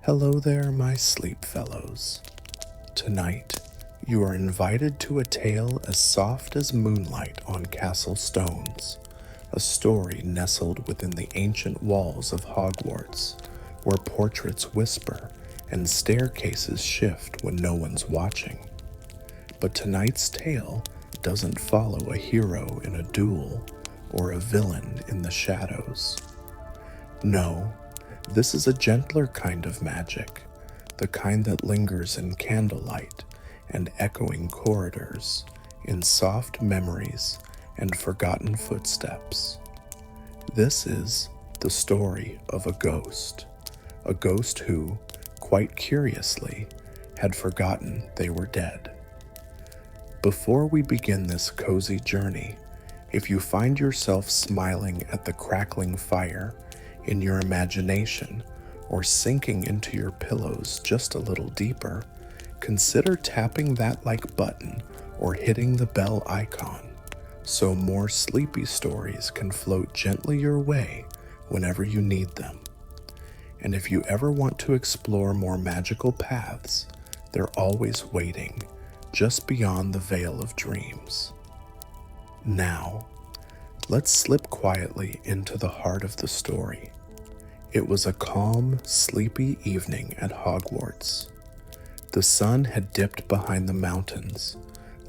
Hello there, my sleep fellows. Tonight, you are invited to a tale as soft as moonlight on castle stones, a story nestled within the ancient walls of Hogwarts, where portraits whisper and staircases shift when no one's watching. But tonight's tale doesn't follow a hero in a duel or a villain in the shadows. No, this is a gentler kind of magic, the kind that lingers in candlelight and echoing corridors, in soft memories and forgotten footsteps. This is the story of a ghost who, quite curiously, had forgotten they were dead. Before we begin this cozy journey, if you find yourself smiling at the crackling fire in your imagination or sinking into your pillows just a little deeper, consider tapping that like button or hitting the bell icon so more sleepy stories can float gently your way whenever you need them. And if you ever want to explore more magical paths, they're always waiting just beyond the veil of dreams. Now, let's slip quietly into the heart of the story. It was a calm, sleepy evening at Hogwarts. The sun had dipped behind the mountains,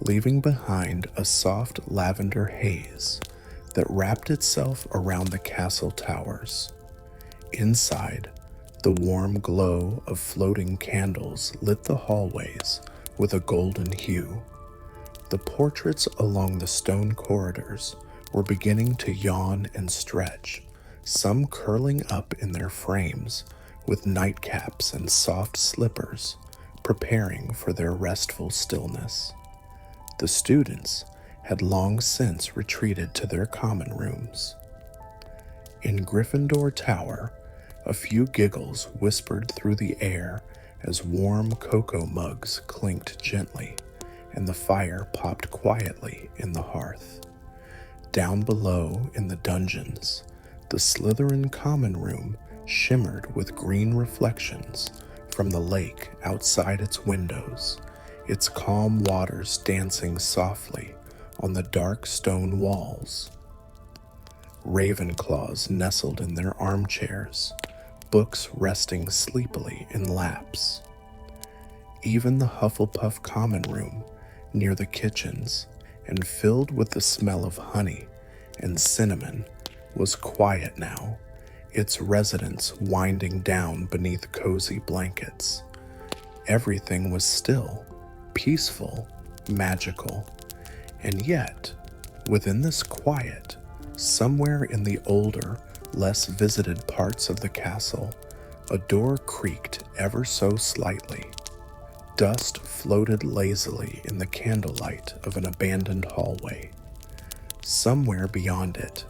leaving behind a soft lavender haze that wrapped itself around the castle towers. Inside, the warm glow of floating candles lit the hallways with a golden hue. The portraits along the stone corridors were beginning to yawn and stretch, some curling up in their frames with nightcaps and soft slippers, preparing for their restful stillness. The students had long since retreated to their common rooms. In Gryffindor Tower, a few giggles whispered through the air as warm cocoa mugs clinked gently and the fire popped quietly in the hearth. Down below in the dungeons, the Slytherin common room shimmered with green reflections from the lake outside its windows, its calm waters dancing softly on the dark stone walls. Ravenclaws nestled in their armchairs, books resting sleepily in laps. Even the Hufflepuff common room, near the kitchens and filled with the smell of honey and cinnamon, was quiet now, its residents winding down beneath cozy blankets. Everything was still, peaceful, magical, and yet, within this quiet, somewhere in the older, less visited parts of the castle, a door creaked ever so slightly. Dust floated lazily in the candlelight of an abandoned hallway. Somewhere beyond it,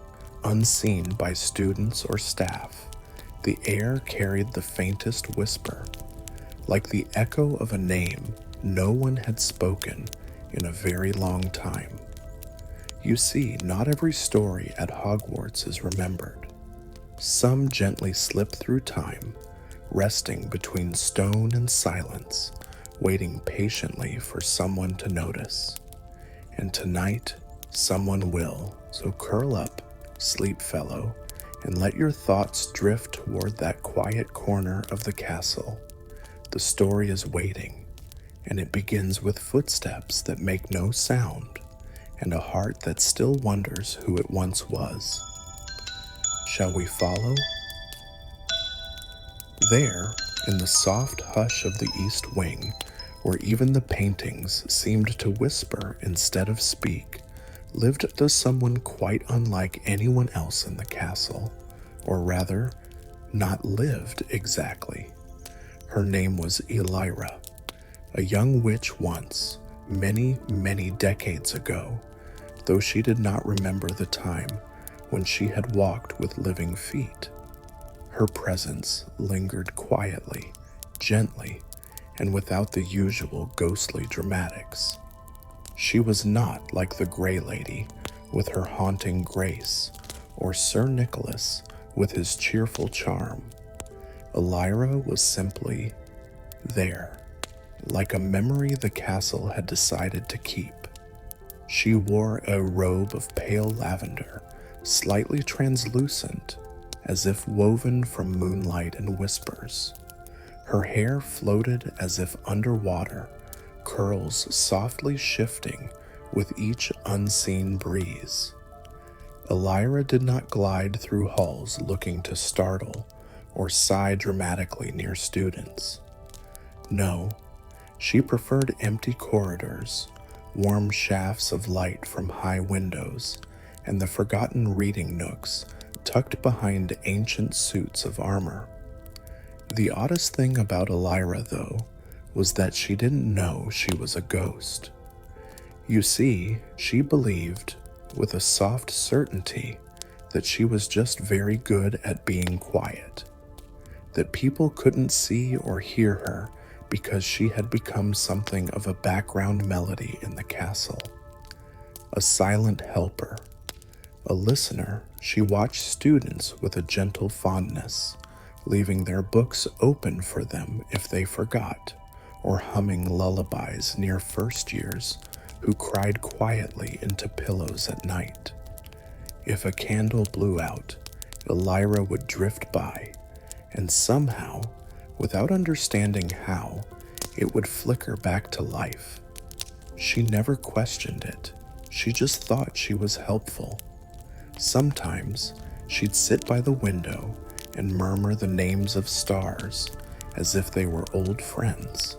unseen by students or staff, the air carried the faintest whisper, like the echo of a name no one had spoken in a very long time. You see, not every story at Hogwarts is remembered. Some gently slip through time, resting between stone and silence, waiting patiently for someone to notice. And tonight, someone will, so curl up, sleep fellow, and let your thoughts drift toward that quiet corner of the castle. The story is waiting, and it begins with footsteps that make no sound, and a heart that still wonders who it once was. Shall we follow? There, in the soft hush of the east wing, where even the paintings seemed to whisper instead of speak, lived someone quite unlike anyone else in the castle, or rather, not lived exactly. Her name was Elira, a young witch once, many, many decades ago, though she did not remember the time when she had walked with living feet. Her presence lingered quietly, gently, and without the usual ghostly dramatics. She was not like the Grey Lady with her haunting grace, or Sir Nicholas with his cheerful charm. Elira was simply there, like a memory the castle had decided to keep. She wore a robe of pale lavender, slightly translucent, as if woven from moonlight and whispers. Her hair floated as if underwater, curls softly shifting with each unseen breeze. Elira did not glide through halls looking to startle or sigh dramatically near students. No, she preferred empty corridors, warm shafts of light from high windows, and the forgotten reading nooks tucked behind ancient suits of armor. The oddest thing about Elira, though, was that she didn't know she was a ghost. You see, she believed, with a soft certainty, that she was just very good at being quiet, that people couldn't see or hear her because she had become something of a background melody in the castle. A silent helper, a listener, she watched students with a gentle fondness, leaving their books open for them if they forgot, or humming lullabies near first years who cried quietly into pillows at night. If a candle blew out, Elira would drift by, and somehow, without understanding how, it would flicker back to life. She never questioned it. She just thought she was helpful. Sometimes, she'd sit by the window and murmur the names of stars as if they were old friends.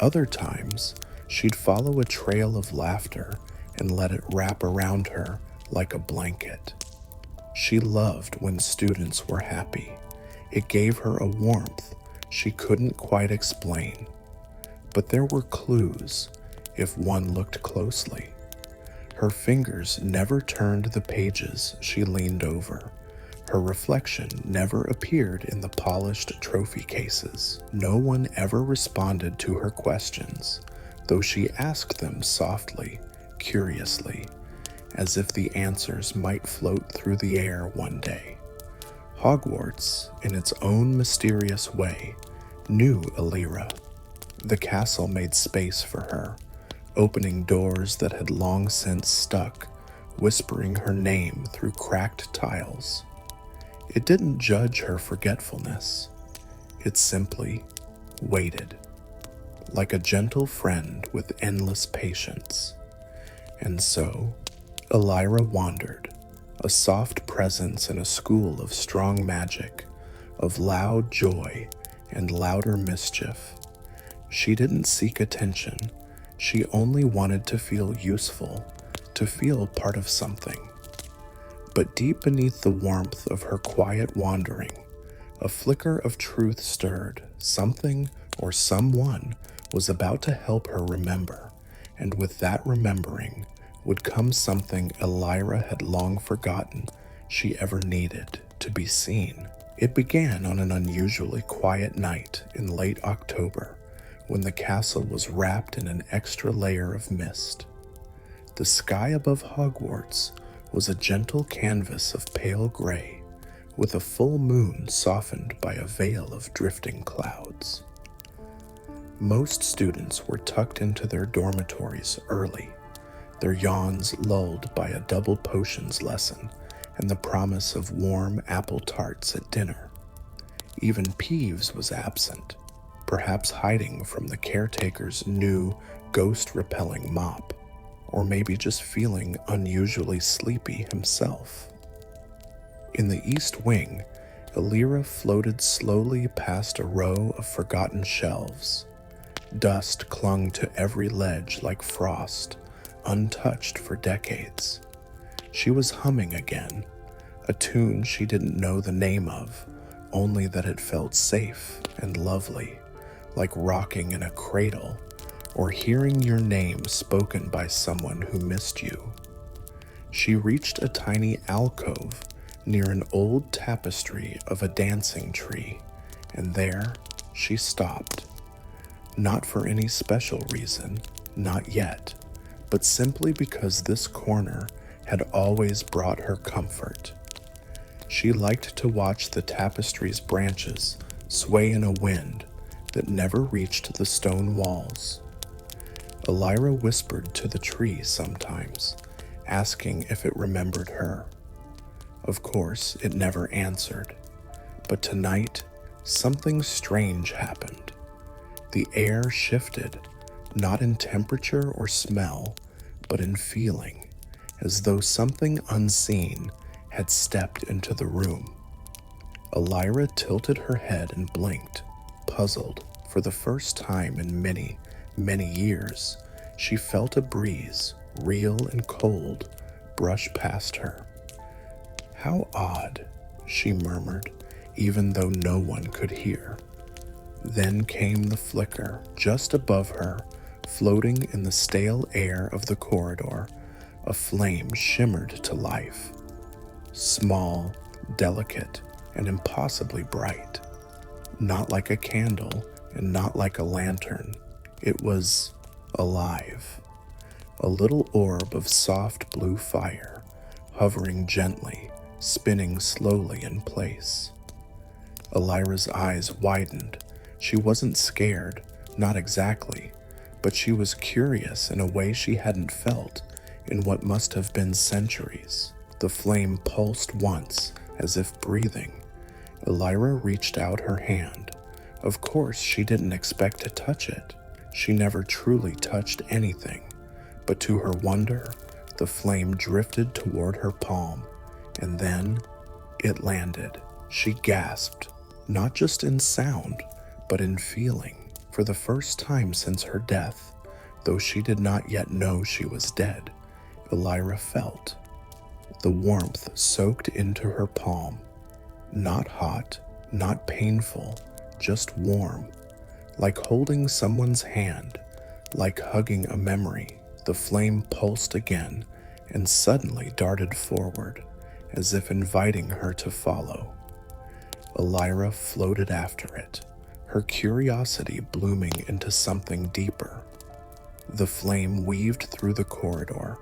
Other times, she'd follow a trail of laughter and let it wrap around her like a blanket. She loved when students were happy. It gave her a warmth she couldn't quite explain. But there were clues if one looked closely. Her fingers never turned the pages she leaned over. Her reflection never appeared in the polished trophy cases. No one ever responded to her questions, though she asked them softly, curiously, as if the answers might float through the air one day. Hogwarts, in its own mysterious way, knew Elira. The castle made space for her, opening doors that had long since stuck, whispering her name through cracked tiles. It didn't judge her forgetfulness. It simply waited, like a gentle friend with endless patience. And so, Elira wandered, a soft presence in a school of strong magic, of loud joy and louder mischief. She didn't seek attention. She only wanted to feel useful, to feel part of something. But deep beneath the warmth of her quiet wandering, a flicker of truth stirred. Something or someone was about to help her remember, and with that remembering would come something Elira had long forgotten she ever needed: to be seen. It began on an unusually quiet night in late October, when the castle was wrapped in an extra layer of mist. The sky above Hogwarts was a gentle canvas of pale gray, with a full moon softened by a veil of drifting clouds. Most students were tucked into their dormitories early, their yawns lulled by a double potions lesson and the promise of warm apple tarts at dinner. Even Peeves was absent, perhaps hiding from the caretaker's new ghost-repelling mop, or maybe just feeling unusually sleepy himself. In the east wing, Elira floated slowly past a row of forgotten shelves. Dust clung to every ledge like frost, untouched for decades. She was humming again, a tune she didn't know the name of, only that it felt safe and lovely, like rocking in a cradle or hearing your name spoken by someone who missed you. She reached a tiny alcove near an old tapestry of a dancing tree, and there she stopped. Not for any special reason, not yet, but simply because this corner had always brought her comfort. She liked to watch the tapestry's branches sway in a wind that never reached the stone walls. Elira whispered to the tree sometimes, asking if it remembered her. Of course, it never answered. But tonight, something strange happened. The air shifted, not in temperature or smell, but in feeling, as though something unseen had stepped into the room. Elira tilted her head and blinked, puzzled. For the first time in many, many years, she felt a breeze, real and cold, brush past her. "How odd," she murmured, even though no one could hear. Then came the flicker, just above her, floating in the stale air of the corridor. A flame shimmered to life. Small, delicate, and impossibly bright. Not like a candle, and not like a lantern. It was alive. A little orb of soft blue fire, hovering gently, spinning slowly in place. Elira's eyes widened. She wasn't scared, not exactly, but she was curious in a way she hadn't felt in what must have been centuries. The flame pulsed once, as if breathing. Elira reached out her hand. Of course, she didn't expect to touch it. She never truly touched anything, but to her wonder, the flame drifted toward her palm, and then it landed. She gasped, not just in sound, but in feeling. For the first time since her death, though she did not yet know she was dead, Elira felt. The warmth soaked into her palm. Not hot, not painful, just warm. Like holding someone's hand, like hugging a memory. The flame pulsed again and suddenly darted forward, as if inviting her to follow. Elira floated after it, her curiosity blooming into something deeper. The flame weaved through the corridor,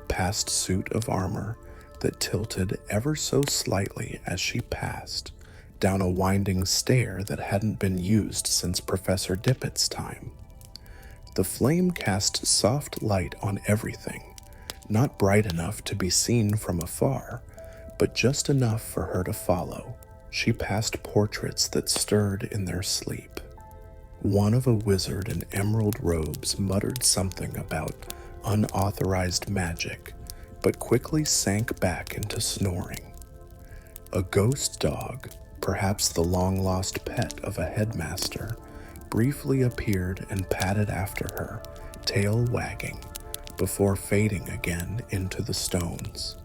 past suit of armor that tilted ever so slightly as she passed, down a winding stair that hadn't been used since Professor Dippett's time. The flame cast soft light on everything, not bright enough to be seen from afar, but just enough for her to follow. She passed portraits that stirred in their sleep. One of a wizard in emerald robes muttered something about unauthorized magic, but quickly sank back into snoring. A ghost dog, perhaps the long-lost pet of a headmaster, briefly appeared and padded after her, tail wagging, before fading again into the stones.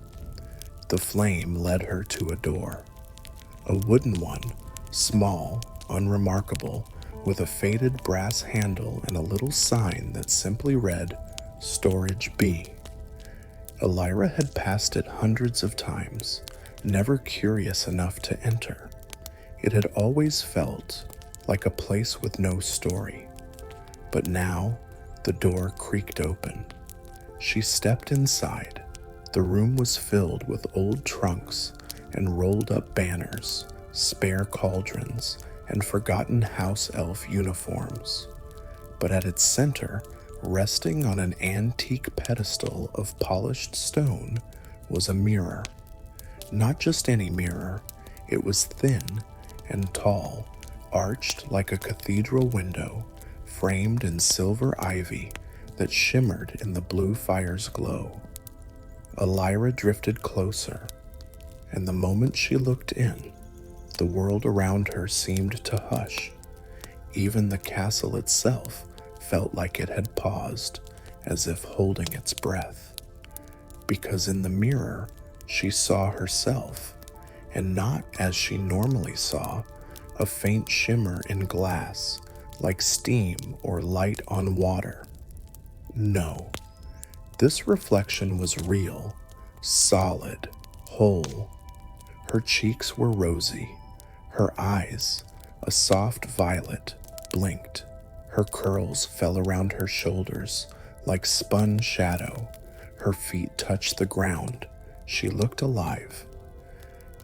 The flame led her to a door. A wooden one, small, unremarkable, with a faded brass handle and a little sign that simply read, "Storage B." Elira had passed it hundreds of times, never curious enough to enter. It had always felt like a place with no story. But now, the door creaked open. She stepped inside. The room was filled with old trunks and rolled-up banners, spare cauldrons, and forgotten house elf uniforms. But at its center, resting on an antique pedestal of polished stone, was a mirror. Not just any mirror, it was thin and tall, arched like a cathedral window, framed in silver ivy that shimmered in the blue fire's glow. Elira drifted closer, and the moment she looked in, the world around her seemed to hush. Even the castle itself felt like it had paused, as if holding its breath. Because in the mirror, she saw herself, and not as she normally saw, a faint shimmer in glass, like steam or light on water. No, this reflection was real, solid, whole. Her cheeks were rosy. Her eyes, a soft violet, blinked. Her curls fell around her shoulders like spun shadow. Her feet touched the ground. She looked alive.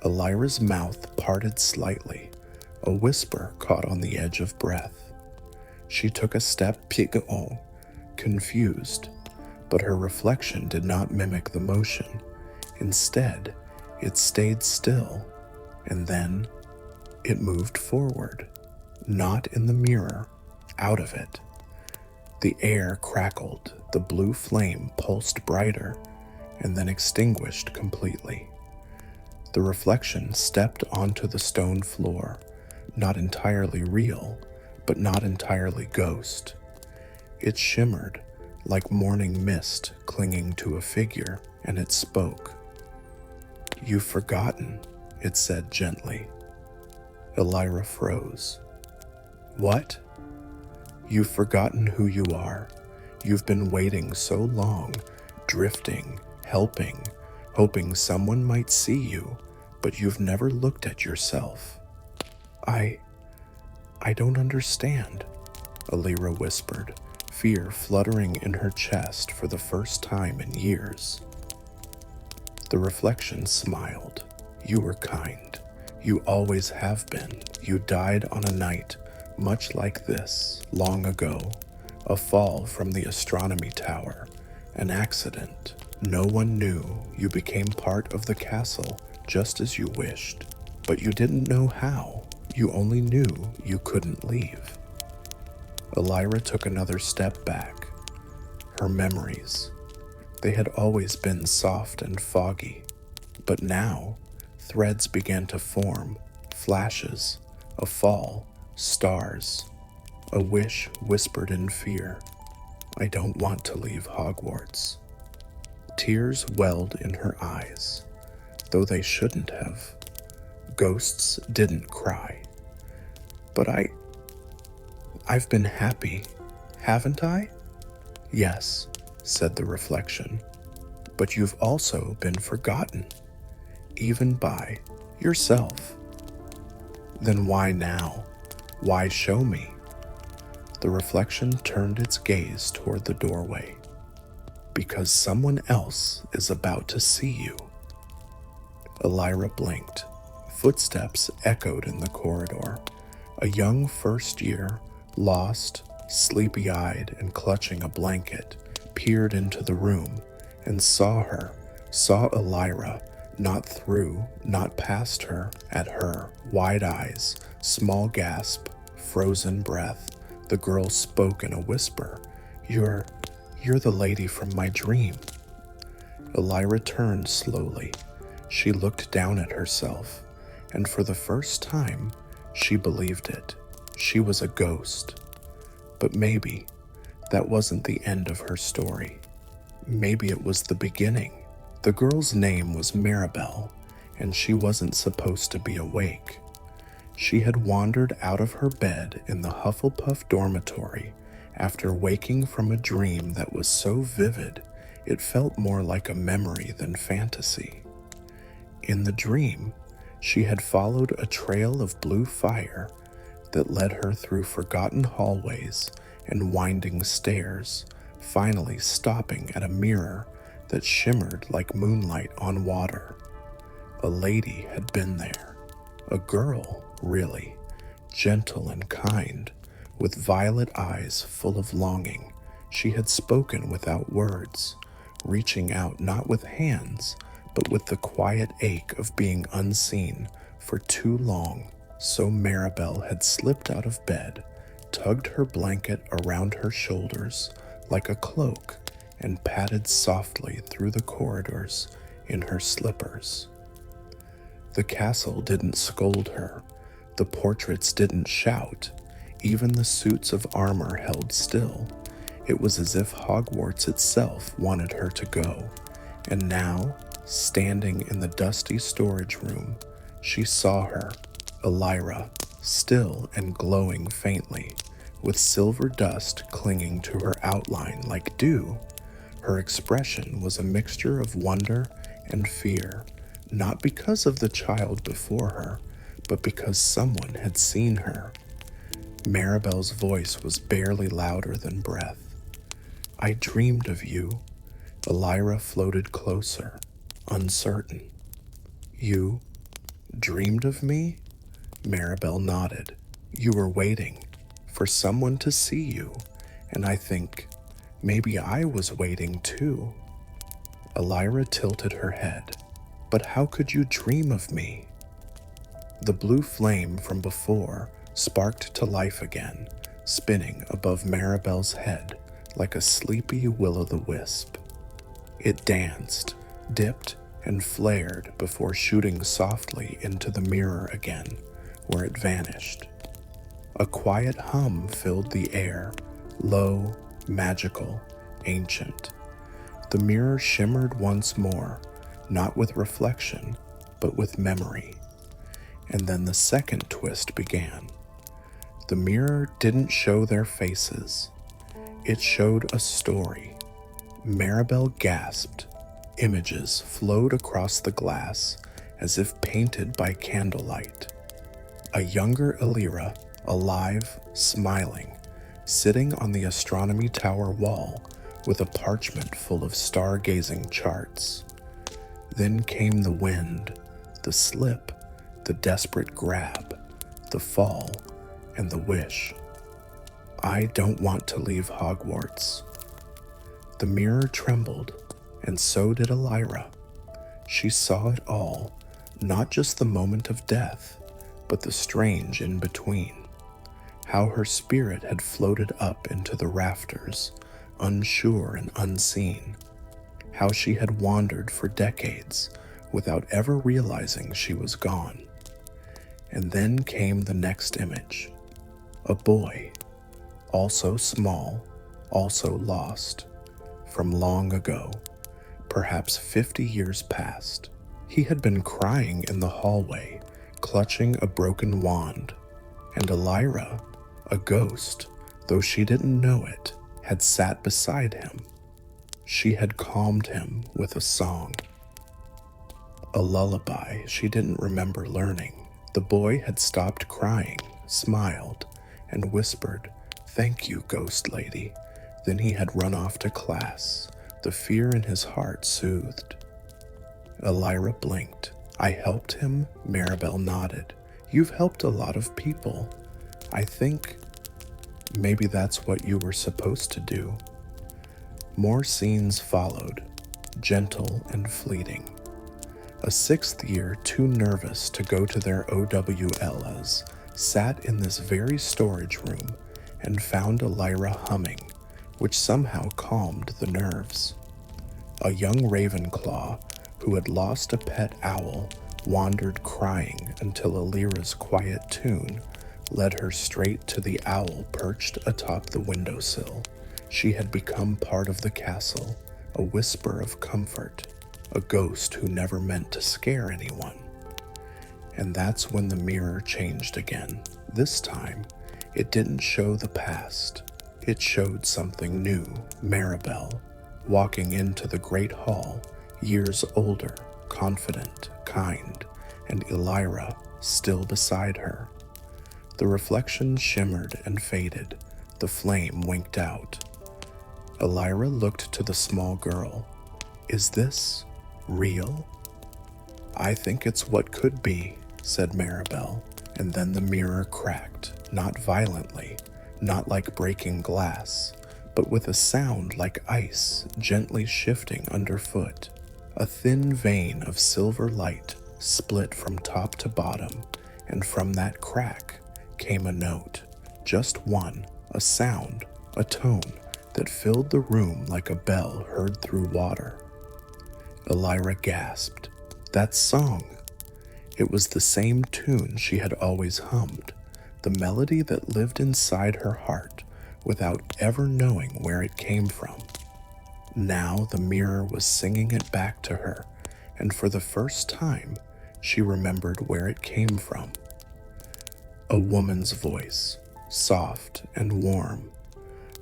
Elira's mouth parted slightly, A whisper caught on the edge of breath. She took a step, confused, but her reflection did not mimic the motion. Instead, it stayed still, and then it moved forward, not in the mirror, out of it. The air crackled, the blue flame pulsed brighter, and then extinguished completely. The reflection stepped onto the stone floor, not entirely real, but not entirely ghost. It shimmered like morning mist clinging to a figure, and it spoke. "You've forgotten," it said gently. Elira froze. "What?" "You've forgotten who you are. You've been waiting so long, drifting, helping, hoping someone might see you, but you've never looked at yourself." I don't understand," Elira whispered, fear fluttering in her chest for the first time in years. The reflection smiled. "You were kind. You always have been. You died on a night much like this, long ago. A fall from the astronomy tower. An accident. No one knew. You became part of the castle just as you wished. But you didn't know how. You only knew you couldn't leave." Elira took another step back. Her memories. They had always been soft and foggy. But now, threads began to form. Flashes. A fall. Stars. A wish whispered in fear. "I don't want to leave Hogwarts." Tears welled in her eyes, though they shouldn't have. Ghosts didn't cry. "But I've been happy, haven't I?" "Yes," said the reflection, "but you've also been forgotten, even by yourself." "Then why now? Why show me?" The reflection turned its gaze toward the doorway. "Because someone else is about to see you." Elira blinked. Footsteps echoed in the corridor. A young first year, lost, sleepy-eyed and clutching a blanket, peered into the room and saw Elira, not through, not past her, at her, wide eyes, small gasp, frozen breath. The girl spoke in a whisper. You're the lady from my dream." Elira turned slowly. She looked down at herself, and for the first time, she believed it. She was a ghost. But maybe that wasn't the end of her story. Maybe it was the beginning. The girl's name was Maribel, and she wasn't supposed to be awake. She had wandered out of her bed in the Hufflepuff dormitory after waking from a dream that was so vivid it felt more like a memory than fantasy. In the dream, she had followed a trail of blue fire that led her through forgotten hallways and winding stairs, finally stopping at a mirror that shimmered like moonlight on water. A lady had been there. A girl, really, gentle and kind, with violet eyes full of longing. She had spoken without words, reaching out not with hands, but with the quiet ache of being unseen for too long. So Maribel had slipped out of bed, tugged her blanket around her shoulders like a cloak, and padded softly through the corridors in her slippers. The castle didn't scold her. The portraits didn't shout. Even the suits of armor held still. It was as if Hogwarts itself wanted her to go. And now, standing in the dusty storage room, she saw her, Elira, still and glowing faintly, with silver dust clinging to her outline like dew. Her expression was a mixture of wonder and fear, not because of the child before her, but because someone had seen her. Maribel's voice was barely louder than breath. "I dreamed of you." Elira floated closer, uncertain. "You dreamed of me?" Maribel nodded. You were waiting for someone to see you, and I think maybe I was waiting too. Elira tilted her head. But how could you dream of me? The blue flame from before sparked to life again, spinning above Maribel's head like a sleepy will-o'-the-wisp. It danced, dipped, and flared before shooting softly into the mirror again, where it vanished. A quiet hum filled the air, low, magical, ancient. The mirror shimmered once more, not with reflection, but with memory. And then the second twist began. The mirror didn't show their faces. It showed a story. Maribel gasped. Images flowed across the glass as if painted by candlelight. A younger Elira, alive, smiling, sitting on the astronomy tower wall with a parchment full of stargazing charts. Then came the wind, the slip, the desperate grab, the fall, and the wish. I don't want to leave Hogwarts. The mirror trembled, and so did Elira. She saw it all, not just the moment of death, but the strange in between. How her spirit had floated up into the rafters, unsure and unseen. How she had wandered for decades without ever realizing she was gone. And then came the next image. A boy, also small, also lost, from long ago, perhaps 50 years past. He had been crying in the hallway, clutching a broken wand, and Elira, a ghost, though she didn't know it, had sat beside him. She had calmed him with a song. A lullaby she didn't remember learning. The boy had stopped crying, smiled, and whispered, "Thank you, ghost lady." Then he had run off to class, the fear in his heart soothed. Elira blinked. I helped him? Maribel nodded. You've helped a lot of people. I think maybe that's what you were supposed to do. More scenes followed, gentle and fleeting. A sixth year too nervous to go to their OWLs sat in this very storage room and found Elira humming, which somehow calmed the nerves. A young Ravenclaw who had lost a pet owl wandered crying until Elira's quiet tune led her straight to the owl perched atop the windowsill. She had become part of the castle, a whisper of comfort, a ghost who never meant to scare anyone. And that's when the mirror changed again. This time, it didn't show the past. It showed something new, Maribel, walking into the great hall, years older, confident, kind, and Elira still beside her. The reflection shimmered and faded. The flame winked out. Elira looked to the small girl. Is this real? I think it's what could be, said Maribel, and then the mirror cracked, not violently, not like breaking glass, but with a sound like ice gently shifting underfoot. A thin vein of silver light split from top to bottom, and from that crack came a note, just one, a sound, a tone that filled the room like a bell heard through water. Elira gasped. That song! It was the same tune she had always hummed, the melody that lived inside her heart without ever knowing where it came from. Now the mirror was singing it back to her, and for the first time, she remembered where it came from. A woman's voice, soft and warm.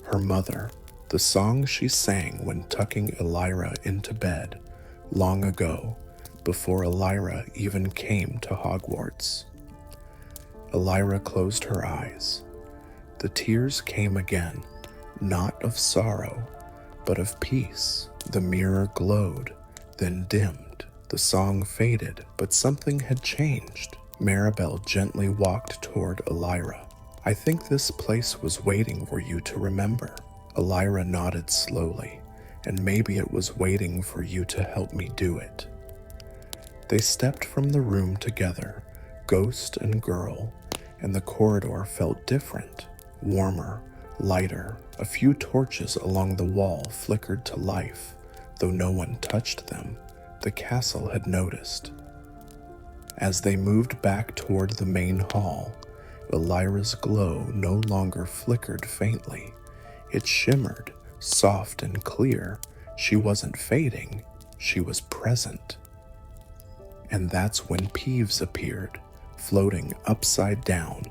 Her mother, the song she sang when tucking Elira into bed, long ago, before Elira even came to Hogwarts. Elira closed her eyes. The tears came again, not of sorrow, but of peace. The mirror glowed, then dimmed. The song faded, but something had changed. Maribel gently walked toward Elira. I think this place was waiting for you to remember. Elira nodded slowly, and maybe it was waiting for you to help me do it. They stepped from the room together, ghost and girl, and the corridor felt different, warmer, lighter. A few torches along the wall flickered to life, though no one touched them. The castle had noticed. As they moved back toward the main hall, Elira's glow no longer flickered faintly. It shimmered, soft and clear. She wasn't fading, she was present. And that's when Peeves appeared, floating upside down,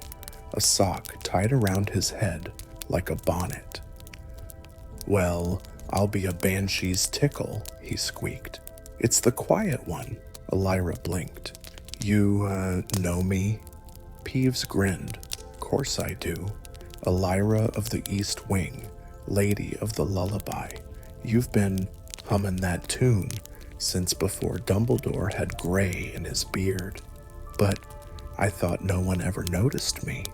a sock tied around his head like a bonnet. "Well, I'll be a banshee's tickle," he squeaked. "It's the quiet one," Elira blinked. You, know me?" Peeves grinned. "Course I do. Elira of the East Wing, Lady of the Lullaby. You've been humming that tune since before Dumbledore had gray in his beard. But I thought no one ever noticed me."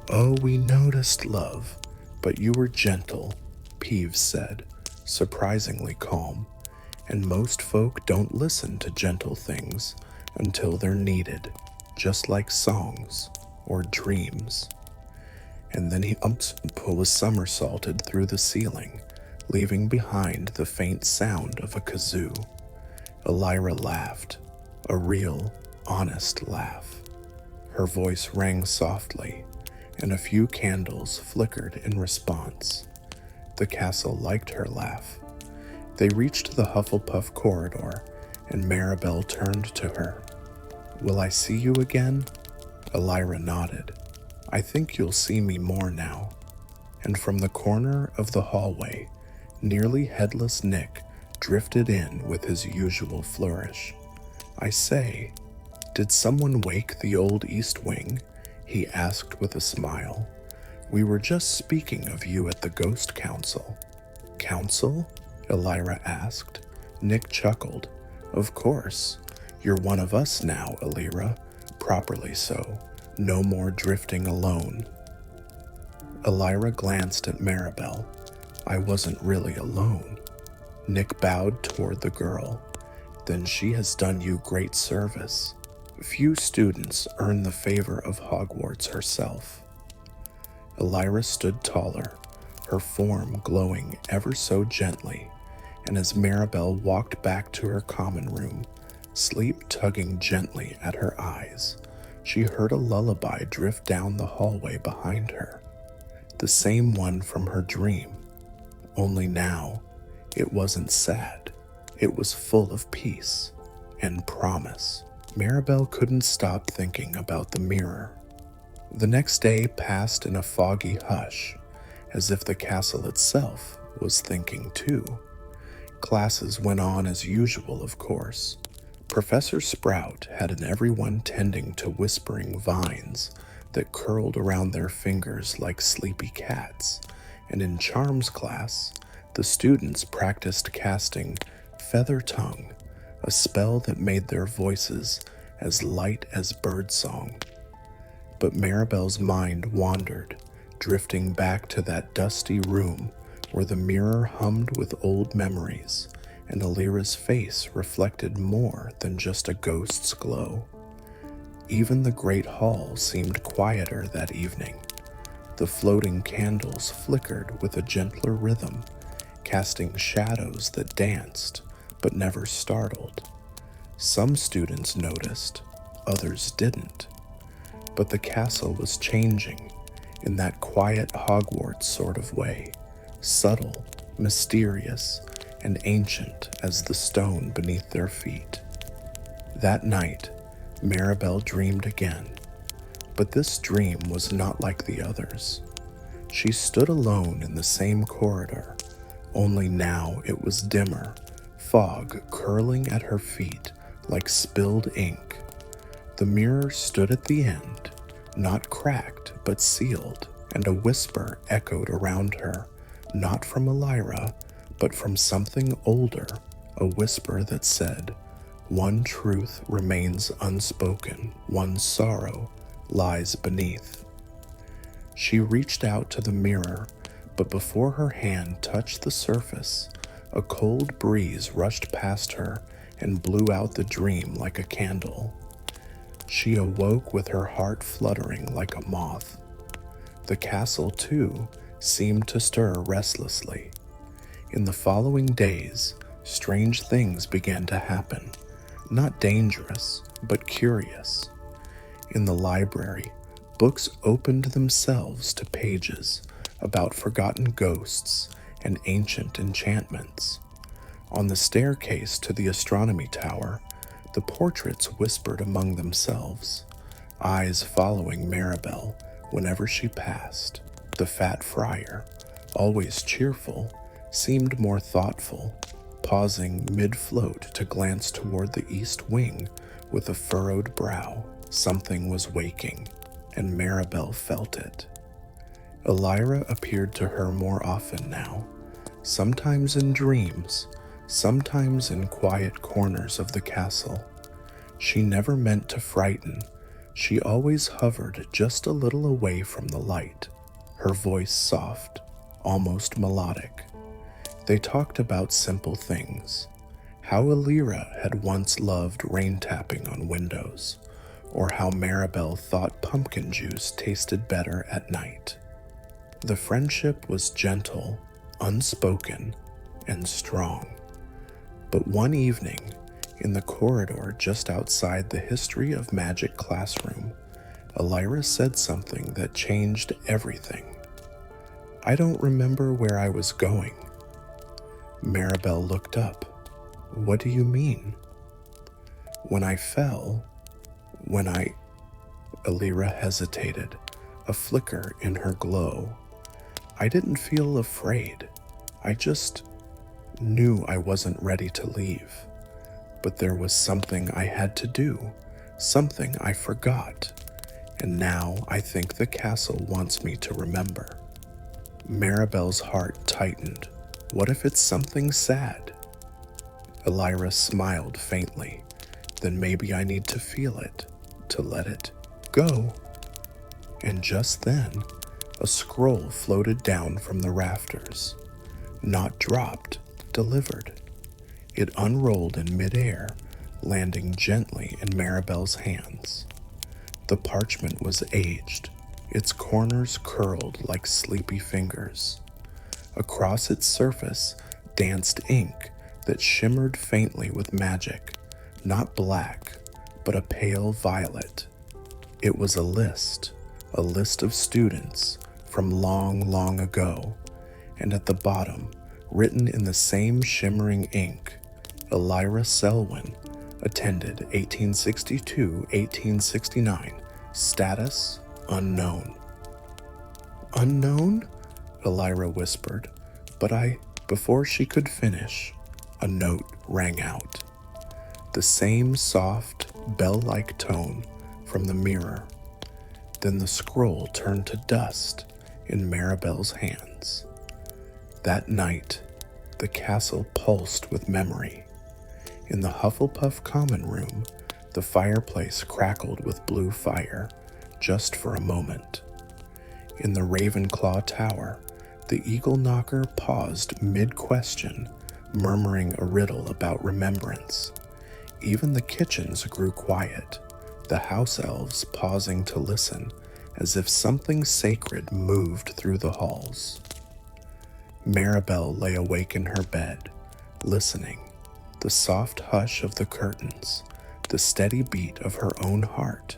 "Oh, we noticed, love, but you were gentle," Peeves said, surprisingly calm. "And most folk don't listen to gentle things until they're needed, just like songs or dreams." And then he was somersaulted through the ceiling, leaving behind the faint sound of a kazoo. Elira laughed, a real, honest laugh. Her voice rang softly, and a few candles flickered in response. The castle liked her laugh. They reached the Hufflepuff corridor, and Maribel turned to her. "Will I see you again?" Elira nodded. "I think you'll see me more now." And from the corner of the hallway, nearly headless Nick drifted in with his usual flourish. "I say, did someone wake the old East Wing?" he asked with a smile. "We were just speaking of you at the Ghost Council." "Council?" Elira asked. Nick chuckled. "Of course. You're one of us now, Elira. Properly so. No more drifting alone." Elira glanced at Maribel. "I wasn't really alone." Nick bowed toward the girl. "Then she has done you great service. Few students earn the favor of Hogwarts herself." Elira stood taller, her form glowing ever so gently, and as Maribel walked back to her common room, sleep tugging gently at her eyes, she heard a lullaby drift down the hallway behind her. The same one from her dream, only now it wasn't sad. It was full of peace and promise. Maribel couldn't stop thinking about the mirror. The next day passed in a foggy hush, as if the castle itself was thinking too. Classes went on as usual, of course. Professor Sprout had everyone tending to whispering vines that curled around their fingers like sleepy cats, and in Charms class, the students practiced casting Feather Tongue, a spell that made their voices as light as birdsong. But Maribel's mind wandered, drifting back to that dusty room where the mirror hummed with old memories, and Elira's face reflected more than just a ghost's glow. Even the great hall seemed quieter that evening. The floating candles flickered with a gentler rhythm, casting shadows that danced but never startled. Some students noticed, others didn't. But the castle was changing in that quiet Hogwarts sort of way, subtle, mysterious, and ancient as the stone beneath their feet. That night, Maribel dreamed again, but this dream was not like the others. She stood alone in the same corridor, only now it was dimmer, fog curling at her feet like spilled ink. The mirror stood at the end, not cracked but sealed, and a whisper echoed around her, not from Elira, but from something older, a whisper that said, One truth remains unspoken, one sorrow lies beneath. She reached out to the mirror, but before her hand touched the surface, a cold breeze rushed past her and blew out the dream like a candle. She awoke with her heart fluttering like a moth. The castle, too, seemed to stir restlessly. In the following days, strange things began to happen, not dangerous, but curious. In the library, books opened themselves to pages about forgotten ghosts and ancient enchantments. On the staircase to the astronomy tower, the portraits whispered among themselves, eyes following Maribel whenever she passed. The fat friar, always cheerful, seemed more thoughtful, pausing mid-float to glance toward the east wing with a furrowed brow. Something was waking, and Maribel felt it. Elira appeared to her more often now, sometimes in dreams, sometimes in quiet corners of the castle. She never meant to frighten. She always hovered just a little away from the light, her voice soft, almost melodic. They talked about simple things, how Elira had once loved rain tapping on windows, or how Maribel thought pumpkin juice tasted better at night. The friendship was gentle, unspoken, and strong. But one evening, in the corridor just outside the History of Magic classroom, Elira said something that changed everything. "I don't remember where I was going." Maribel looked up. "What do you mean?" "When I fell, Elira hesitated, a flicker in her glow. "I didn't feel afraid. I just knew I wasn't ready to leave. But there was something I had to do, something I forgot. And now I think the castle wants me to remember." Maribel's heart tightened. What if it's something sad? Elira smiled faintly. Then maybe I need to feel it, to let it go. And just then, a scroll floated down from the rafters. Not dropped, delivered. It unrolled in midair, landing gently in Maribel's hands. The parchment was aged, its corners curled like sleepy fingers. Across its surface danced ink that shimmered faintly with magic, not black, but a pale violet. It was a list of students from long, long ago, and at the bottom, written in the same shimmering ink, Elira Selwyn attended 1862-1869, status unknown. "Unknown?" Elira whispered, before she could finish, a note rang out. The same soft, bell-like tone from the mirror. Then the scroll turned to dust in Maribel's hands. That night, the castle pulsed with memory. In the Hufflepuff common room, the fireplace crackled with blue fire, just for a moment. In the Ravenclaw Tower, the Eagle Knocker paused mid-question, murmuring a riddle about remembrance. Even the kitchens grew quiet, the house elves pausing to listen, as if something sacred moved through the halls. Maribel lay awake in her bed, listening, the soft hush of the curtains, the steady beat of her own heart.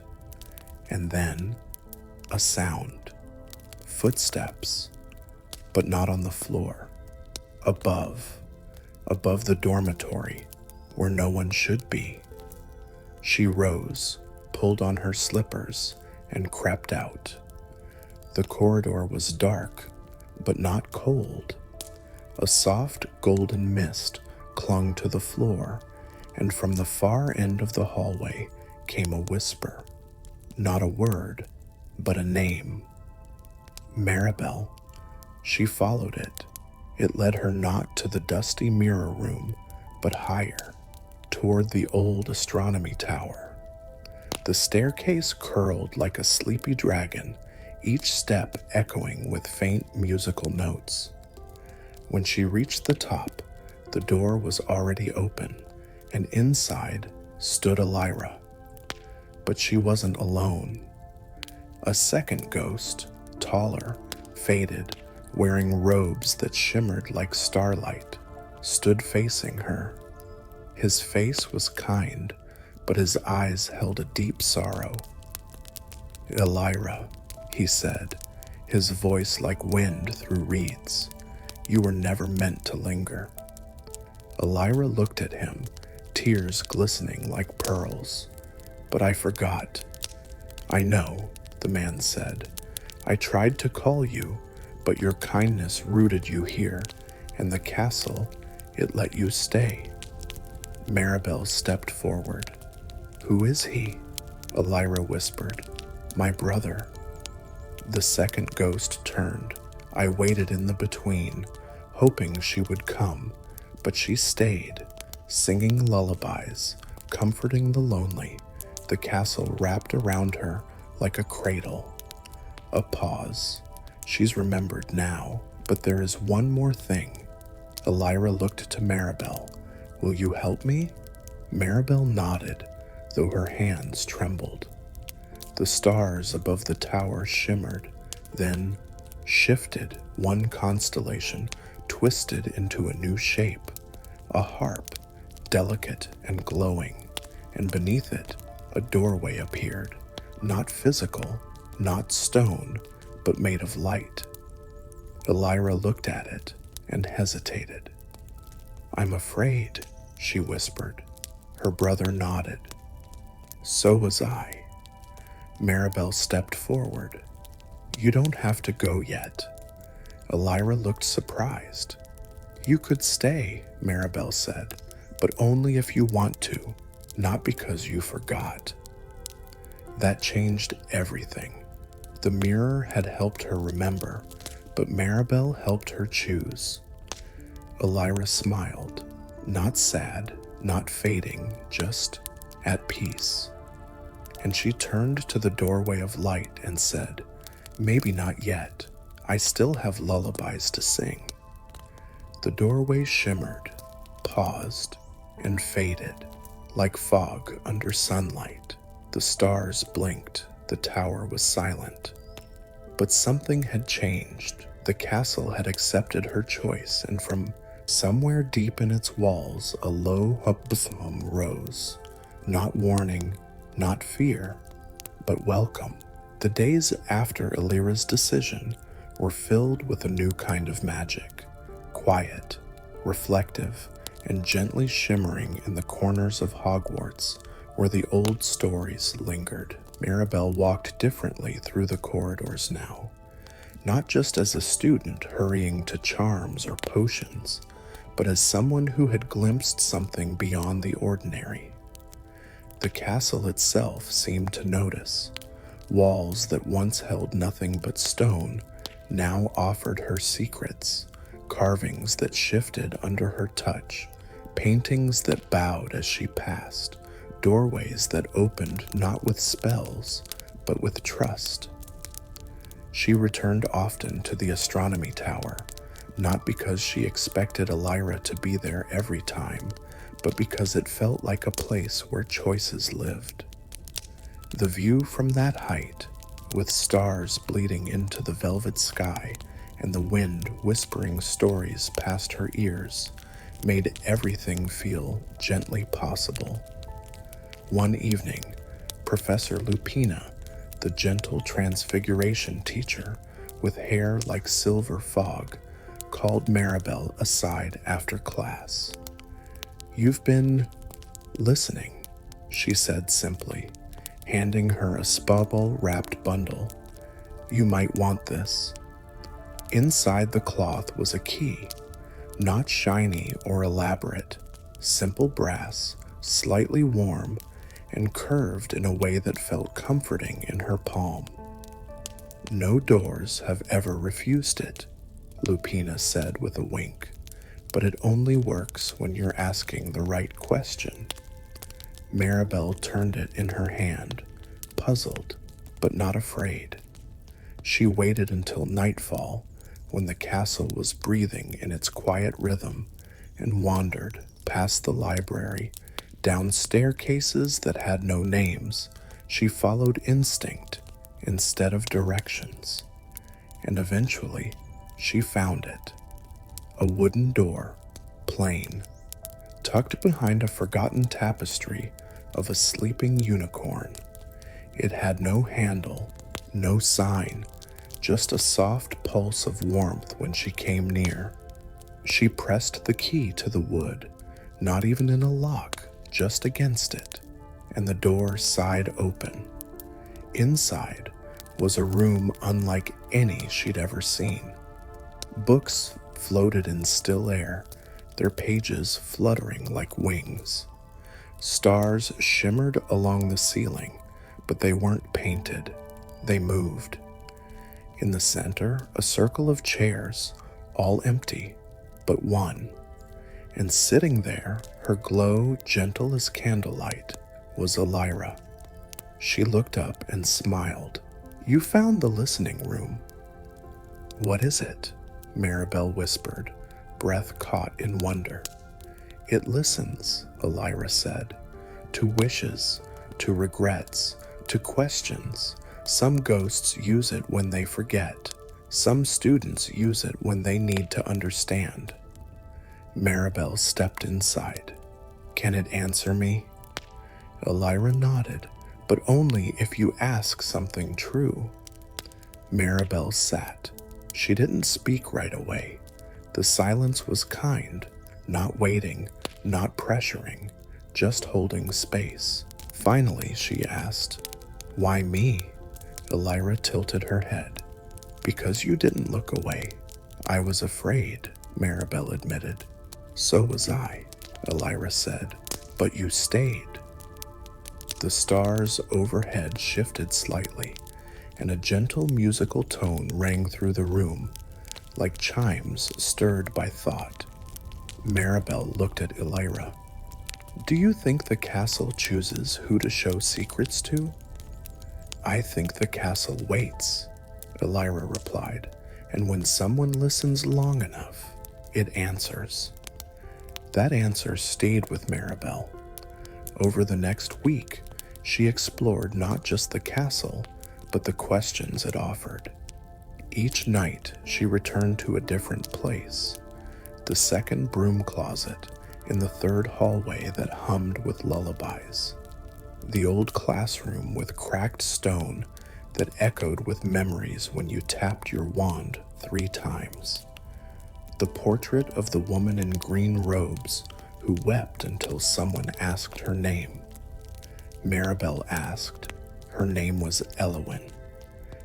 And then, a sound. Footsteps, but not on the floor. Above the dormitory, where no one should be. She rose, pulled on her slippers, and crept out. The corridor was dark, but not cold. A soft golden mist clung to the floor, and from the far end of the hallway came a whisper. Not a word, but a name. Maribel. She followed it. It led her not to the dusty mirror room, but higher, toward the old astronomy tower. The staircase curled like a sleepy dragon, each step echoing with faint musical notes. When she reached the top, the door was already open, and inside stood Elira. But she wasn't alone. A second ghost, taller, faded, wearing robes that shimmered like starlight, stood facing her. His face was kind, but his eyes held a deep sorrow. "Elira," he said, his voice like wind through reeds. "You were never meant to linger." Elira looked at him, tears glistening like pearls. "But I forgot." "I know," the man said. "I tried to call you, but your kindness rooted you here, and the castle, it let you stay." Maribel stepped forward. "Who is he?" Elira whispered. "My brother." The second ghost turned. I waited in the between, hoping she would come, but she stayed, singing lullabies, comforting the lonely, the castle wrapped around her like a cradle. A pause. She's remembered now, but there is one more thing. Elira looked to Maribel. "Will you help me?" Maribel nodded, though her hands trembled. The stars above the tower shimmered, then shifted. One constellation twisted into a new shape, a harp, delicate and glowing, and beneath it, a doorway appeared, not physical, not stone, but made of light. Elira looked at it and hesitated. "I'm afraid," she whispered. Her brother nodded. "So was I." Maribel stepped forward. "You don't have to go yet." Elira looked surprised. "You could stay," Maribel said, "but only if you want to, not because you forgot." That changed everything. The mirror had helped her remember, but Maribel helped her choose. Elira smiled, not sad, not fading, just at peace. And she turned to the doorway of light and said, "Maybe not yet. I still have lullabies to sing." The doorway shimmered, paused, and faded, like fog under sunlight. The stars blinked, the tower was silent. But something had changed. The castle had accepted her choice, and from somewhere deep in its walls, a low hum rose. Not warning, not fear, but welcome. The days after Elira's decision were filled with a new kind of magic, quiet, reflective, and gently shimmering in the corners of Hogwarts where the old stories lingered. Maribel walked differently through the corridors now, not just as a student hurrying to charms or potions, but as someone who had glimpsed something beyond the ordinary. The castle itself seemed to notice. Walls that once held nothing but stone now offered her secrets, carvings that shifted under her touch, paintings that bowed as she passed, doorways that opened not with spells, but with trust. She returned often to the astronomy tower, not because she expected Elira to be there every time, but because it felt like a place where choices lived. The view from that height, with stars bleeding into the velvet sky and the wind whispering stories past her ears, made everything feel gently possible. One evening, Professor Lupina, the gentle transfiguration teacher with hair like silver fog, called Maribel aside after class. "You've been listening," she said simply, handing her a spauble-wrapped bundle. "You might want this." Inside the cloth was a key, not shiny or elaborate, simple brass, slightly warm, and curved in a way that felt comforting in her palm. "No doors have ever refused it," Lupina said with a wink, "but it only works when you're asking the right question." Maribel turned it in her hand, puzzled, but not afraid. She waited until nightfall, when the castle was breathing in its quiet rhythm, and wandered past the library, down staircases that had no names. She followed instinct instead of directions, and eventually she found it. A wooden door, plain, tucked behind a forgotten tapestry of a sleeping unicorn. It had no handle, no sign, just a soft pulse of warmth when she came near. She pressed the key to the wood, not even in a lock, just against it, and the door sighed open. Inside was a room unlike any she'd ever seen. Books floated in still air, their pages fluttering like wings. Stars shimmered along the ceiling, but they weren't painted. They moved. In the center, a circle of chairs, all empty, but one. And sitting there, her glow gentle as candlelight, was Elira. She looked up and smiled. "You found the listening room." "What is it?" Maribel whispered, breath caught in wonder. "It listens," Elira said, "to wishes, to regrets, to questions. Some ghosts use it when they forget. Some students use it when they need to understand." Maribel stepped inside. "Can it answer me?" Elira nodded, "But only if you ask something true." Maribel sat. She didn't speak right away. The silence was kind, not waiting, not pressuring, just holding space. Finally, she asked, "Why me?" Elira tilted her head. "Because you didn't look away." "I was afraid," Maribel admitted. "So was I," Elira said, "but you stayed." The stars overhead shifted slightly, and a gentle musical tone rang through the room, like chimes stirred by thought. Maribel looked at Elira. "Do you think the castle chooses who to show secrets to?" "I think the castle waits," Elira replied, "and when someone listens long enough, it answers." That answer stayed with Maribel. Over the next week, she explored not just the castle, but the questions it offered. Each night, she returned to a different place. The second broom closet in the third hallway that hummed with lullabies. The old classroom with cracked stone that echoed with memories when you tapped your wand 3 times. The portrait of the woman in green robes who wept until someone asked her name. Maribel asked. Her name was Elowin.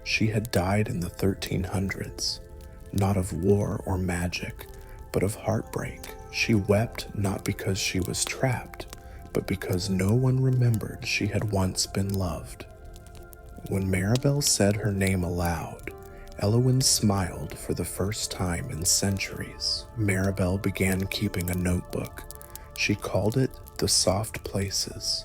She had died in the 1300s, not of war or magic, but of heartbreak. She wept not because she was trapped, but because no one remembered she had once been loved. When Maribel said her name aloud, Elowin smiled for the first time in centuries. Maribel began keeping a notebook. She called it The Soft Places,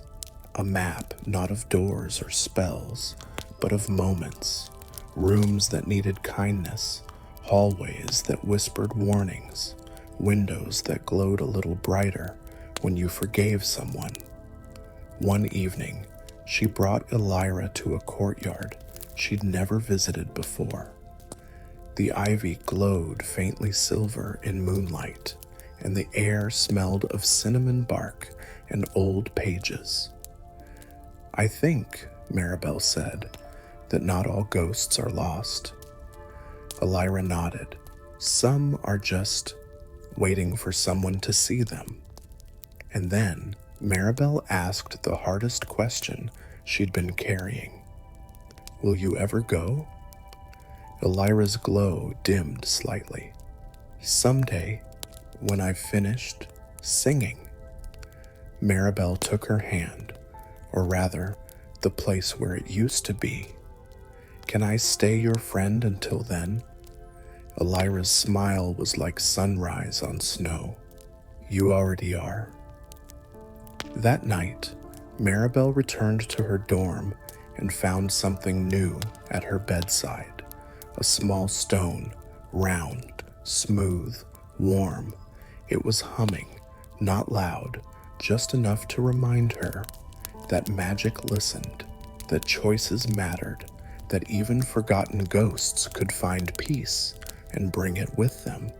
a map not of doors or spells, but of moments, rooms that needed kindness, hallways that whispered warnings, windows that glowed a little brighter when you forgave someone. One evening, she brought Elira to a courtyard she'd never visited before. The ivy glowed faintly silver in moonlight, and the air smelled of cinnamon bark and old pages. "I think," Maribel said, "that not all ghosts are lost." Elira nodded. "Some are just waiting for someone to see them." And then Maribel asked the hardest question she'd been carrying. "Will you ever go?" Elira's glow dimmed slightly. "Someday, when I've finished singing." Maribel took her hand, or rather, the place where it used to be. "Can I stay your friend until then?" Elira's smile was like sunrise on snow. "You already are." That night, Maribel returned to her dorm and found something new at her bedside. A small stone, round, smooth, warm. It was humming, not loud, just enough to remind her that magic listened, that choices mattered, that even forgotten ghosts could find peace and bring it with them,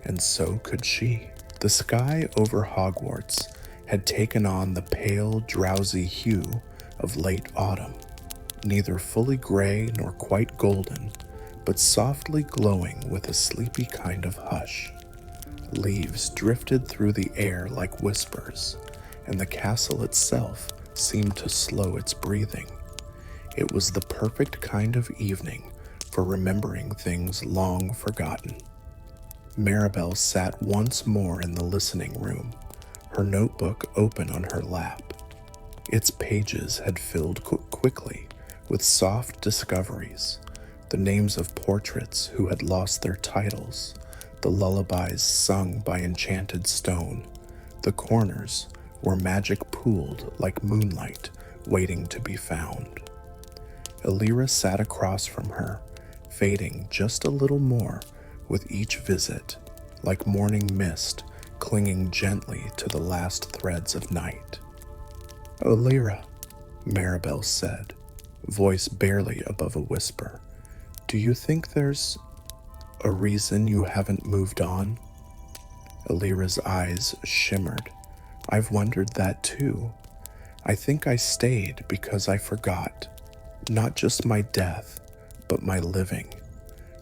and so could she. The sky over Hogwarts had taken on the pale, drowsy hue of late autumn, neither fully gray nor quite golden, but softly glowing with a sleepy kind of hush. Leaves drifted through the air like whispers, and the castle itself seemed to slow its breathing. It was the perfect kind of evening for remembering things long forgotten. Maribel sat once more in the listening room, her notebook open on her lap. Its pages had filled quickly with soft discoveries, the names of portraits who had lost their titles, the lullabies sung by enchanted stone, the corners where magic pooled like moonlight waiting to be found. Elira sat across from her, fading just a little more with each visit, like morning mist clinging gently to the last threads of night. "Elira," Maribel said, voice barely above a whisper, "do you think there's a reason you haven't moved on?" Elira's eyes shimmered. "I've wondered that too. I think I stayed because I forgot. Not just my death, but my living.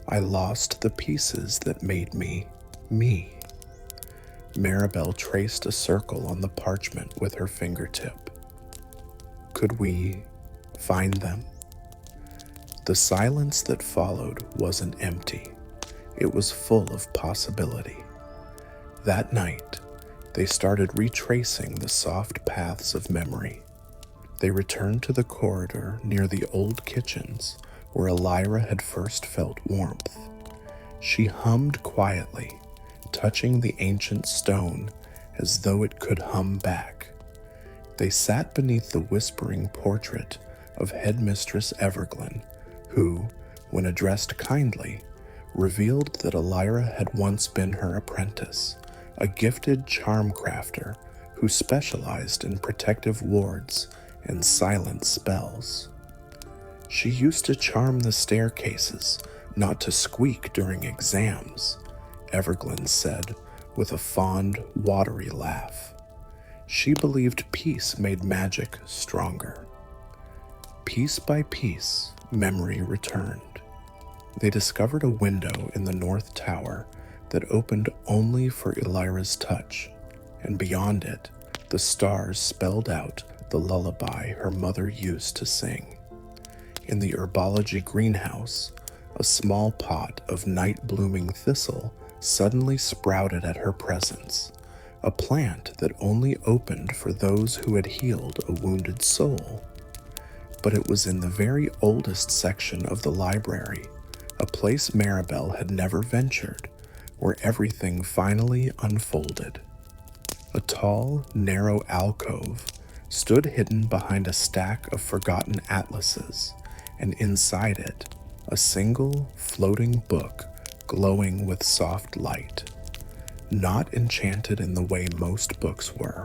I lost the pieces that made me, me." Maribel traced a circle on the parchment with her fingertip. "Could we find them?" The silence that followed wasn't empty. It was full of possibility. That night, they started retracing the soft paths of memory. They returned to the corridor near the old kitchens where Elira had first felt warmth. She hummed quietly, touching the ancient stone as though it could hum back. They sat beneath the whispering portrait of Headmistress Everglyn, who, when addressed kindly, revealed that Elira had once been her apprentice, a gifted charm crafter who specialized in protective wards and silent spells. She used to charm the staircases not to squeak during exams, Everglyn said with a fond, watery laugh. She believed peace made magic stronger. Piece by piece, memory returned. They discovered a window in the north tower that opened only for Elira's touch, and beyond it, the stars spelled out the lullaby her mother used to sing. In the herbology greenhouse, a small pot of night-blooming thistle suddenly sprouted at her presence, a plant that only opened for those who had healed a wounded soul. But it was in the very oldest section of the library, a place Maribel had never ventured, where everything finally unfolded. A tall, narrow alcove stood hidden behind a stack of forgotten atlases, and inside it, a single, floating book glowing with soft light. Not enchanted in the way most books were.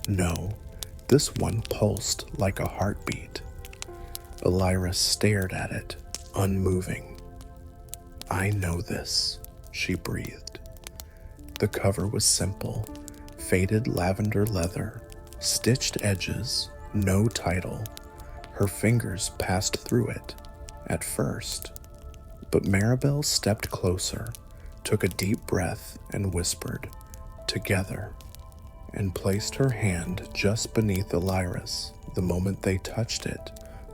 No, this one pulsed like a heartbeat. Elira stared at it, unmoving. "I know this," she breathed. The cover was simple, faded lavender leather, stitched edges, no title. Her fingers passed through it, at first. But Maribel stepped closer, took a deep breath, and whispered, "Together," and placed her hand just beneath Elira's. The moment they touched it,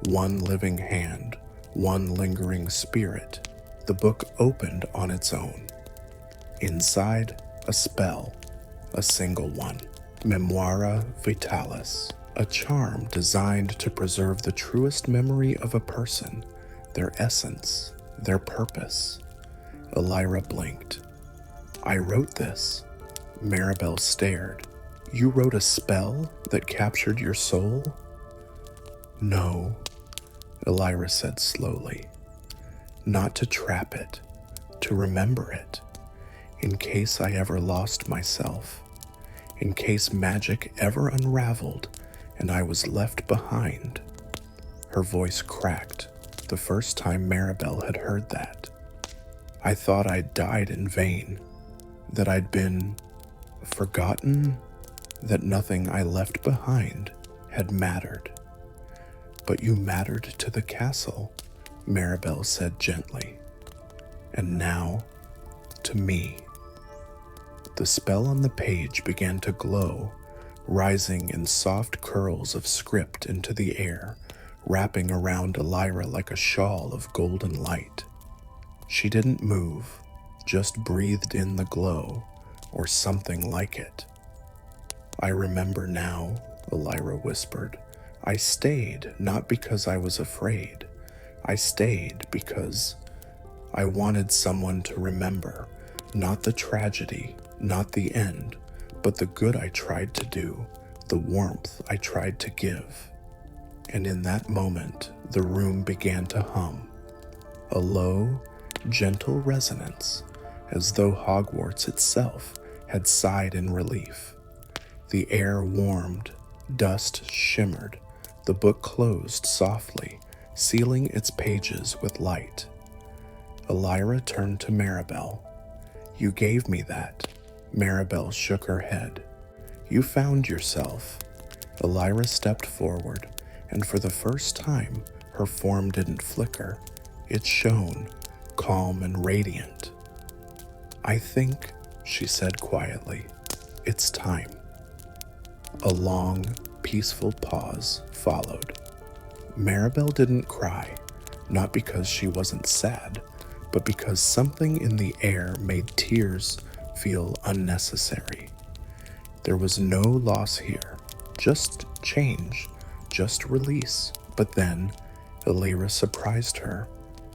one living hand, one lingering spirit, the book opened on its own. Inside, a spell, a single one, Memoria Vitalis, a charm designed to preserve the truest memory of a person, their essence, their purpose. Elira blinked. "I wrote this." Maribel stared. "You wrote a spell that captured your soul?" No, Elira said slowly. Not to trap it, to remember it, in case I ever lost myself, in case magic ever unraveled and I was left behind. Her voice cracked the first time Maribel had heard that. I thought I'd died in vain, that I'd been forgotten, that nothing I left behind had mattered. But you mattered to the castle, Maribel said gently. And now, to me. The spell on the page began to glow, rising in soft curls of script into the air, wrapping around Elira like a shawl of golden light. She didn't move, just breathed in the glow, or something like it. I remember now, Elira whispered. I stayed not because I was afraid. I stayed because I wanted someone to remember, not the tragedy, not the end, but the good I tried to do, the warmth I tried to give. And in that moment, the room began to hum, a low, gentle resonance, as though Hogwarts itself had sighed in relief. The air warmed, dust shimmered, the book closed softly, sealing its pages with light. Elira turned to Maribel. You gave me that. Maribel shook her head. You found yourself. Elira stepped forward, and for the first time, her form didn't flicker. It shone, calm and radiant. I think, she said quietly, it's time. A long, peaceful pause followed. Maribel didn't cry, not because she wasn't sad, but because something in the air made tears feel unnecessary. There was no loss here, just change, just release. But then, Elira surprised her.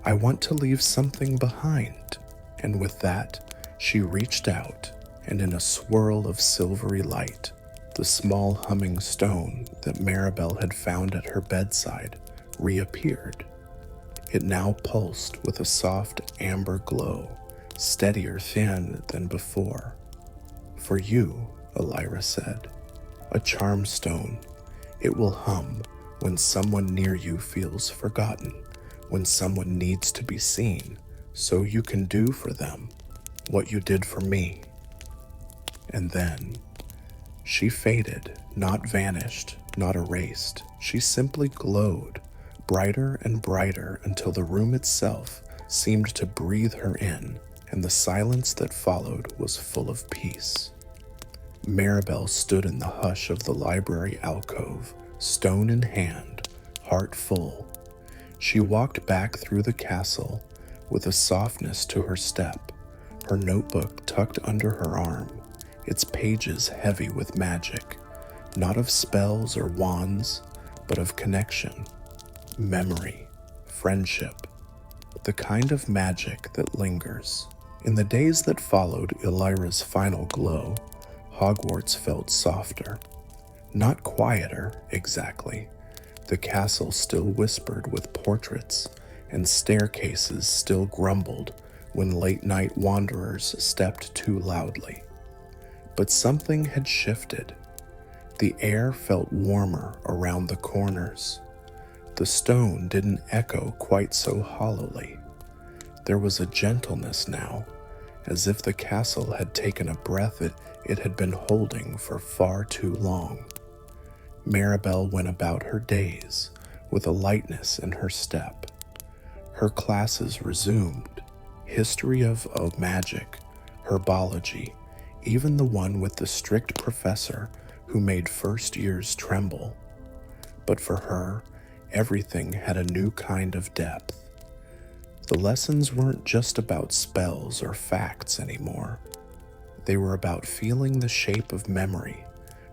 I want to leave something behind. And with that, she reached out, and in a swirl of silvery light, the small humming stone that Maribel had found at her bedside reappeared. It now pulsed with a soft amber glow, steadier thin than before. For you, Elira said, a charm stone. It will hum when someone near you feels forgotten, when someone needs to be seen, so you can do for them what you did for me. And then she faded, not vanished, not erased. She simply glowed, brighter and brighter until the room itself seemed to breathe her in, and the silence that followed was full of peace. Maribel stood in the hush of the library alcove, stone in hand, heart full. She walked back through the castle with a softness to her step, her notebook tucked under her arm, its pages heavy with magic, not of spells or wands, but of connection, memory, friendship, the kind of magic that lingers. In the days that followed Elira's final glow, Hogwarts felt softer, not quieter exactly. The castle still whispered with portraits, and staircases still grumbled when late-night wanderers stepped too loudly. But something had shifted. The air felt warmer around the corners. The stone didn't echo quite so hollowly. There was a gentleness now, as if the castle had taken a breath it had been holding for far too long. Maribel went about her days with a lightness in her step. Her classes resumed, history of magic, herbology, even the one with the strict professor who made first years tremble. But for her, everything had a new kind of depth. The lessons weren't just about spells or facts anymore. They were about feeling the shape of memory,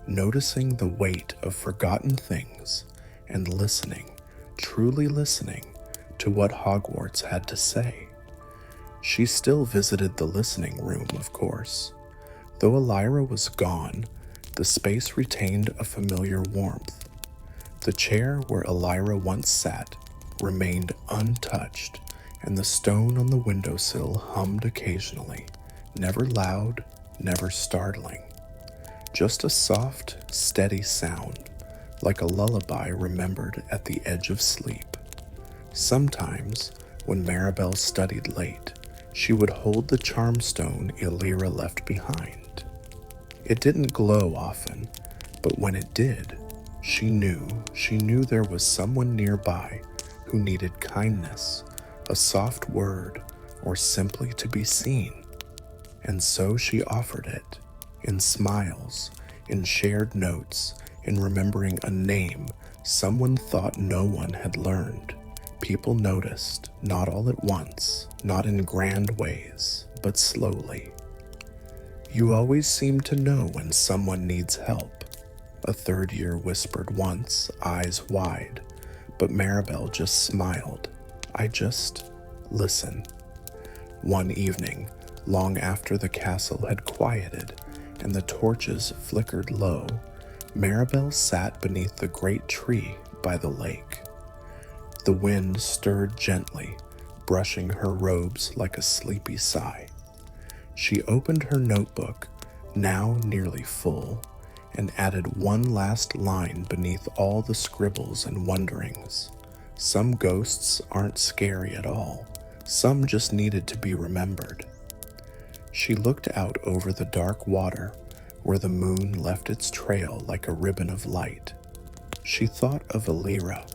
noticing the weight of forgotten things, and listening, truly listening, to what Hogwarts had to say. She still visited the listening room, of course. Though Elira was gone, the space retained a familiar warmth. The chair where Elira once sat remained untouched, and the stone on the windowsill hummed occasionally, never loud, never startling. Just a soft, steady sound, like a lullaby remembered at the edge of sleep. Sometimes, when Maribel studied late, she would hold the charm stone Elira left behind. It didn't glow often, but when it did, she knew there was someone nearby who needed kindness, a soft word, or simply to be seen. And so she offered it, in smiles, in shared notes, in remembering a name someone thought no one had learned. People noticed, not all at once, not in grand ways, but slowly. "You always seem to know when someone needs help," a third year whispered once, eyes wide, but Maribel just smiled. "I just listen." One evening, long after the castle had quieted and the torches flickered low, Maribel sat beneath the great tree by the lake. The wind stirred gently, brushing her robes like a sleepy sigh. She opened her notebook, now nearly full, and added one last line beneath all the scribbles and wonderings. Some ghosts aren't scary at all. Some just needed to be remembered. She looked out over the dark water, where the moon left its trail like a ribbon of light. She thought of Elira,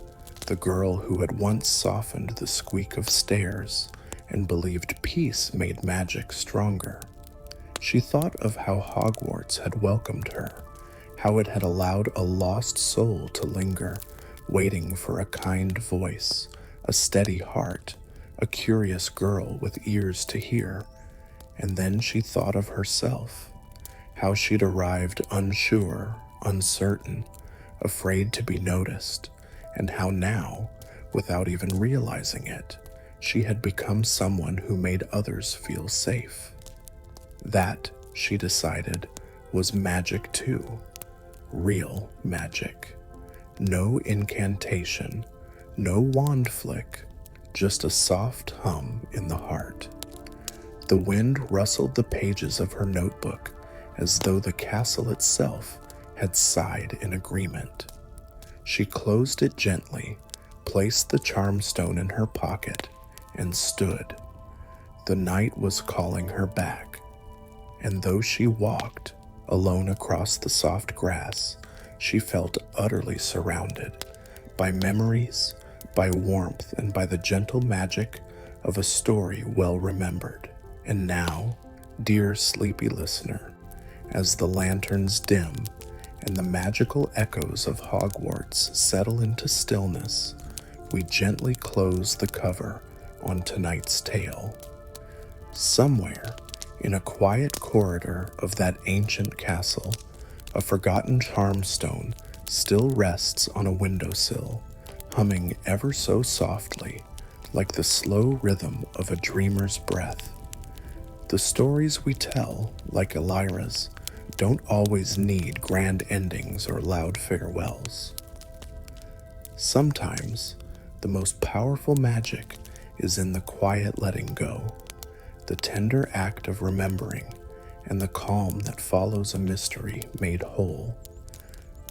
the girl who had once softened the squeak of stairs and believed peace made magic stronger. She thought of how Hogwarts had welcomed her, how it had allowed a lost soul to linger, waiting for a kind voice, a steady heart, a curious girl with ears to hear. And then she thought of herself, how she'd arrived unsure, uncertain, afraid to be noticed, and how now, without even realizing it, she had become someone who made others feel safe. That, she decided, was magic too. Real magic. No incantation, no wand flick, just a soft hum in the heart. The wind rustled the pages of her notebook as though the castle itself had sighed in agreement. She closed it gently, placed the charm stone in her pocket, and stood. The night was calling her back, and though she walked, alone across the soft grass, she felt utterly surrounded by memories, by warmth, and by the gentle magic of a story well remembered. And now, dear sleepy listener, as the lanterns dim and the magical echoes of Hogwarts settle into stillness, we gently close the cover on tonight's tale. Somewhere, in a quiet corridor of that ancient castle, a forgotten charm stone still rests on a windowsill, humming ever so softly, like the slow rhythm of a dreamer's breath. The stories we tell, like Elira's, don't always need grand endings or loud farewells. Sometimes, the most powerful magic is in the quiet letting go, the tender act of remembering, and the calm that follows a mystery made whole.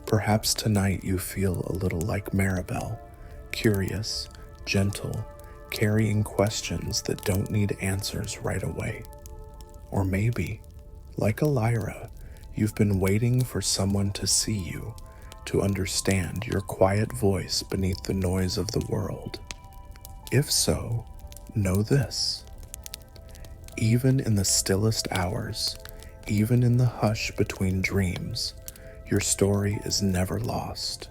Perhaps tonight you feel a little like Maribel, curious, gentle, carrying questions that don't need answers right away. Or maybe, like Elira, you've been waiting for someone to see you, to understand your quiet voice beneath the noise of the world. If so, know this. Even in the stillest hours, even in the hush between dreams, your story is never lost.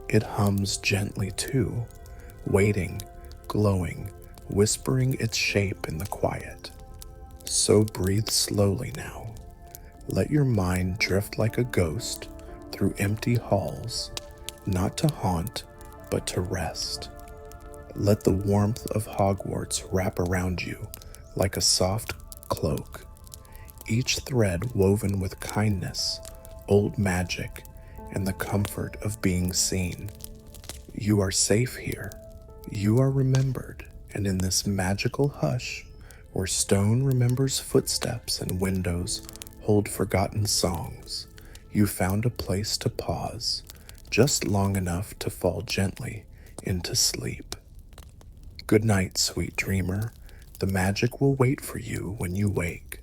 It hums gently too, waiting, glowing, whispering its shape in the quiet. So breathe slowly now. Let your mind drift like a ghost through empty halls, not to haunt, but to rest. Let the warmth of Hogwarts wrap around you like a soft cloak, each thread woven with kindness, old magic, and the comfort of being seen. You are safe here. You are remembered, and in this magical hush, where stone remembers footsteps and windows hold forgotten songs, you found a place to pause, just long enough to fall gently into sleep. Good night, sweet dreamer. The magic will wait for you when you wake.